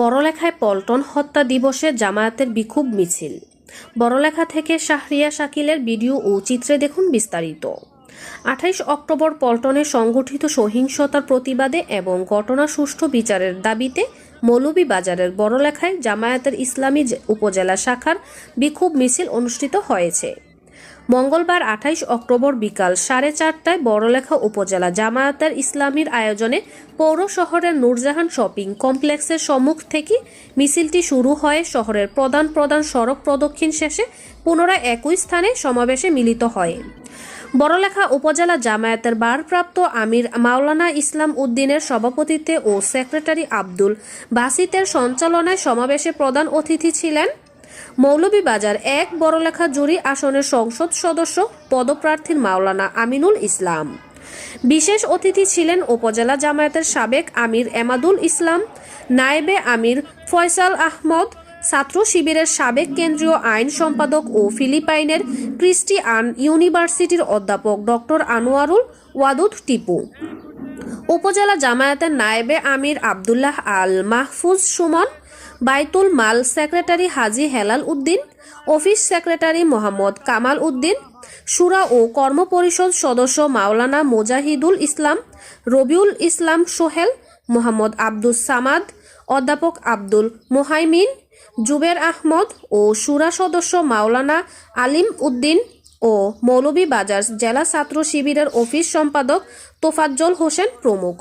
বড়লেখায় পল্টন হত্যা দিবসে জামায়াতের বিক্ষোভ মিছিল। বড়লেখা থেকে শাহরিয়া শাকিলের ভিডিও ও চিত্রে দেখুন বিস্তারিত। 28 অক্টোবর পল্টনে সংঘটিত সহিংসতার প্রতিবাদে এবং ঘটনা সুষ্ঠু বিচারের দাবিতে মৌলভীবাজারের বড়লেখায় জামায়াতের ইসলামী উপজেলা শাখার বিক্ষোভ মিছিল অনুষ্ঠিত হয়েছে। মঙ্গলবার 28 অক্টোবর বিকাল 4:30টায় বড়লেখা উপজেলা জামায়াতের ইসলামীর আয়োজনে পৌর শহরের নূরজাহান শপিং কমপ্লেক্সের সম্মুখ থেকে মিছিলটি শুরু হয়ে শহরের প্রধান সড়ক প্রদক্ষিণ শেষে পুনরায় একই স্থানে সমাবেশে মিলিত হয়। বড়লেখা উপজেলা জামায়াতের ভারপ্রাপ্ত আমির মাওলানা ইসলাম উদ্দিনের সভাপতিত্বে ও সেক্রেটারি আব্দুল বাসিতের সঞ্চালনায় সমাবেশে প্রধান অতিথি ছিলেন মৌলভীবাজার 1 বড়লেখা জুরি আসনের সংসদ সদস্য পদপ্রার্থী মাওলানা আমিনুল ইসলাম। বিশেষ অতিথি ছিলেন উপজেলা জামায়াতের সাবেক আমির এমাদুল ইসলাম, নায়েবে আমির ফয়সাল আহমদ, ছাত্র শিবিরের সাবেক কেন্দ্রীয় আইন সম্পাদক ও ফিলিপাইনের ক্রিস্টিয়ান ইউনিভার্সিটির অধ্যাপক ডক্টর আনোয়ারুল ওয়াদুদ টিপু, উপজেলা জামায়াতের নায়েবে আমির আবদুল্লাহ আল মাহফুজ সুমন, বাইতুল মাল সেক্রেটারি হাজী হেলাল উদ্দিন, অফিস সেক্রেটারি মোহাম্মদ কামাল উদ্দিন, শুরা ও কর্মপরিষদ সদস্য মাওলানা মুজাহিদুল ইসলাম, রবিউল ইসলাম সোহেল, মোহাম্মদ আব্দুস সামাদ, অধ্যাপক আব্দুল মুহাইমিন, জুবের আহমদ ও শুরা সদস্য মাওলানা আলিম উদ্দিন ও মৌলভীবাজার জেলা ছাত্র শিবিরের অফিস সম্পাদক তোফাজ্জল হোসেন প্রমুখ।